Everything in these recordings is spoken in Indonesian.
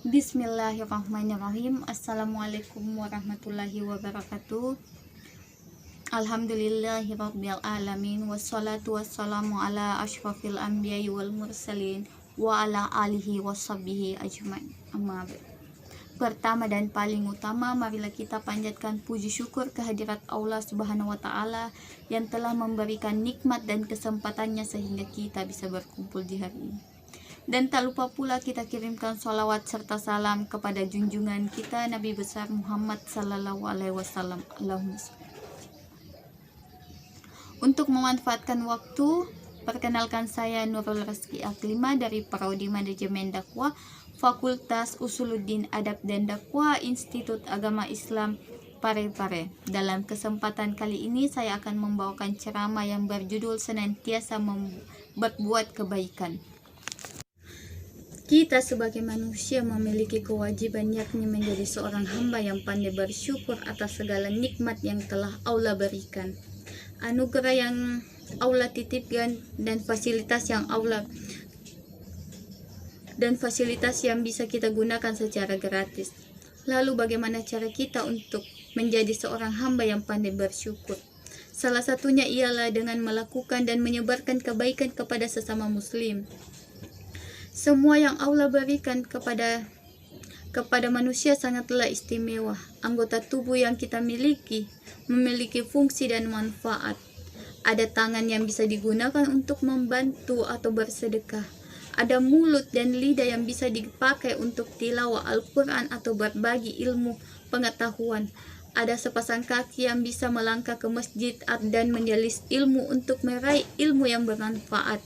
Bismillahirrahmanirrahim. Assalamualaikum warahmatullahi wabarakatuh. Alhamdulillahirabbil alamin, wassalatu wassalamu ala asyrafil anbiya'i wal mursalin wa ala alihi washabbihi ajmain. Amma ba'd. Pertama dan paling utama, marilah kita panjatkan puji syukur kehadirat Allah Subhanahu wa taala yang telah memberikan nikmat dan kesempatannya sehingga kita bisa berkumpul di hari ini. Dan tak lupa pula kita kirimkan sholawat serta salam kepada junjungan kita Nabi besar Muhammad sallallahu alaihi wasallam. Allahumma sholli. Untuk memanfaatkan waktu, perkenalkan saya Nurul Rizki Aklima dari Prodi Manajemen Dakwah, Fakultas Usuluddin Adab dan Dakwah, Institut Agama Islam Parepare. Dalam kesempatan kali ini saya akan membawakan ceramah yang berjudul senantiasa berbuat kebaikan. Kita sebagai manusia memiliki kewajiban yakni menjadi seorang hamba yang pandai bersyukur atas segala nikmat yang telah Allah berikan, anugerah yang Allah titipkan dan fasilitas yang bisa kita gunakan secara gratis. Lalu bagaimana cara kita untuk menjadi seorang hamba yang pandai bersyukur? Salah satunya ialah dengan melakukan dan menyebarkan kebaikan kepada sesama muslim. Semua yang Allah berikan kepada manusia sangatlah istimewa. Anggota tubuh yang kita memiliki fungsi dan manfaat. Ada tangan yang bisa digunakan untuk membantu atau bersedekah. Ada mulut dan lidah yang bisa dipakai untuk tilawah Al-Quran atau berbagi ilmu pengetahuan. Ada sepasang kaki yang bisa melangkah ke masjid dan menjalis ilmu untuk meraih ilmu yang bermanfaat.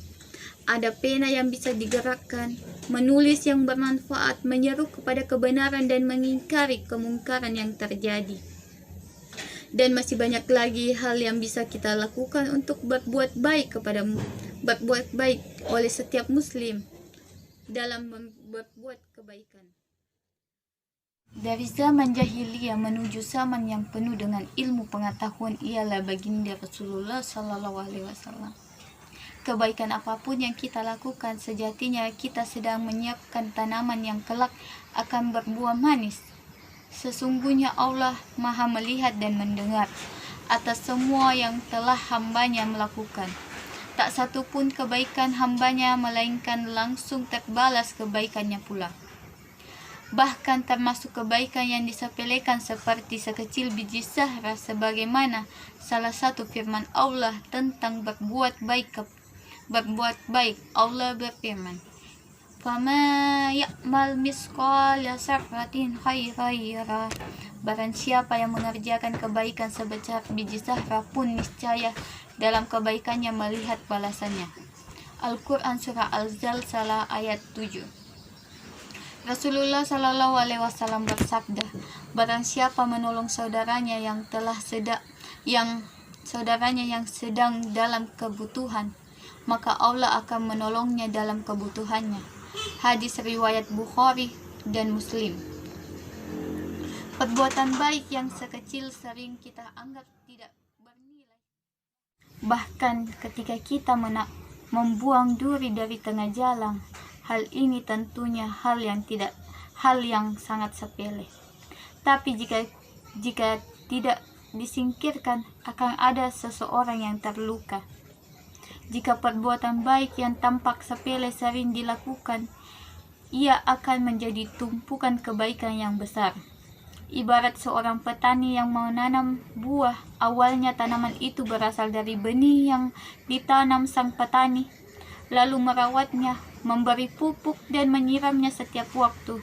Ada pena yang bisa digerakkan, menulis yang bermanfaat, menyeru kepada kebenaran dan mengingkari kemungkaran yang terjadi. Dan masih banyak lagi hal yang bisa kita lakukan untuk berbuat baik oleh setiap muslim dalam berbuat kebaikan. Dari zaman jahiliyah menuju zaman yang penuh dengan ilmu pengetahuan ialah baginda Rasulullah sallallahu alaihi wasallam. Kebaikan apapun yang kita lakukan, sejatinya kita sedang menyiapkan tanaman yang kelak akan berbuah manis. Sesungguhnya Allah Maha melihat dan mendengar atas semua yang telah hambanya melakukan. Tak satu pun kebaikan hambanya melainkan langsung terbalas kebaikannya pula. Bahkan termasuk kebaikan yang disepelekan seperti sekecil biji zahra, sebagaimana salah satu firman Allah tentang berbuat baik. Allah berfirman, "Fama ya'mal misqala dzarratin khairan yarah." Barang siapa yang mengerjakan kebaikan sebesar biji zahra pun niscaya dalam kebaikannya melihat balasannya. Al-Quran Surah Al-Zalzalah ayat 7. Rasulullah Sallallahu Alaihi Wasallam bersabda, barang siapa menolong saudaranya yang sedang dalam kebutuhan, maka Allah akan menolongnya dalam kebutuhannya. Hadis riwayat Bukhari dan Muslim. Perbuatan baik yang sekecil sering kita anggap tidak bernilai. Bahkan ketika kita membuang duri dari tengah jalan, hal ini tentunya hal yang sangat sepele. Tapi jika tidak disingkirkan, akan ada seseorang yang terluka. Jika perbuatan baik yang tampak sepele sering dilakukan, ia akan menjadi tumpukan kebaikan yang besar. Ibarat seorang petani yang menanam buah, awalnya tanaman itu berasal dari benih yang ditanam sang petani, lalu merawatnya, memberi pupuk dan menyiramnya setiap waktu,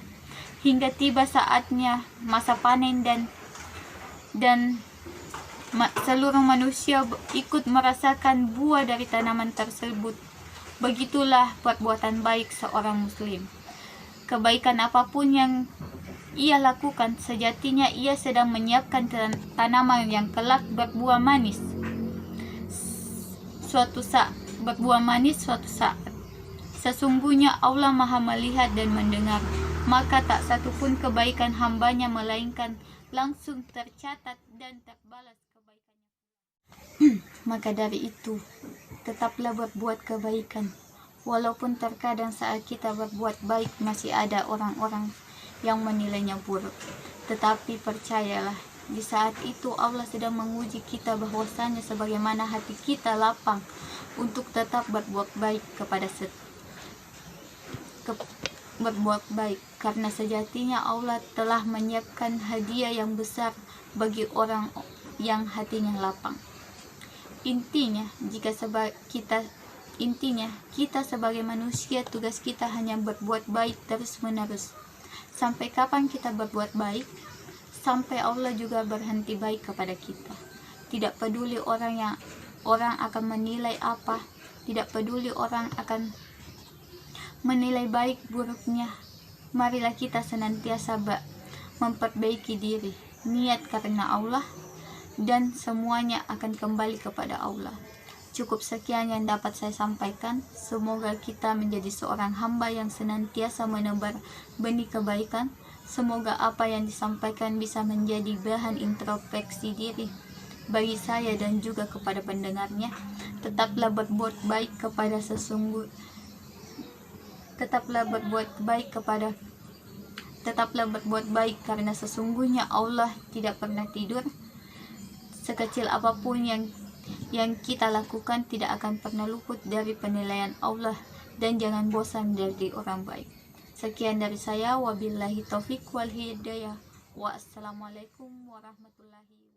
hingga tiba saatnya masa panen dan seluruh manusia ikut merasakan buah dari tanaman tersebut. Begitulah perbuatan baik seorang muslim. Kebaikan apapun yang ia lakukan, sejatinya ia sedang menyiapkan tanaman yang kelak berbuah manis suatu saat. Sesungguhnya Allah Maha melihat dan mendengar, maka tak satupun kebaikan hambanya melainkan langsung tercatat dan terbalas kebaikannya. Maka dari itu, tetaplah berbuat kebaikan. Walaupun terkadang saat kita berbuat baik masih ada orang-orang yang menilainya buruk. Tetapi percayalah, di saat itu Allah sedang menguji kita bahwasanya sebagaimana hati kita lapang untuk tetap berbuat baik berbuat baik, karena sejatinya Allah telah menyiapkan hadiah yang besar bagi orang yang hatinya lapang. Intinya, kita sebagai manusia, tugas kita hanya berbuat baik terus-menerus. Sampai kapan kita berbuat baik? Sampai Allah juga berhenti baik kepada kita. Tidak peduli orang akan menilai apa, tidak peduli orang akan menilai baik buruknya. Marilah kita senantiasa memperbaiki diri, niat karena Allah, dan semuanya akan kembali kepada Allah. Cukup sekian yang dapat saya sampaikan. Semoga kita menjadi seorang hamba yang senantiasa menebar benih kebaikan. Semoga apa yang disampaikan bisa menjadi bahan introspeksi diri bagi saya dan juga kepada pendengarnya. Tetaplah berbuat baik karena sesungguhnya Allah tidak pernah tidur. Sekecil apapun yang kita lakukan tidak akan pernah luput dari penilaian Allah, dan jangan bosan dari orang baik. Sekian dari saya, wabillahi taufik wal hidayah. Wassalamualaikum warahmatullahi wabarakatuh.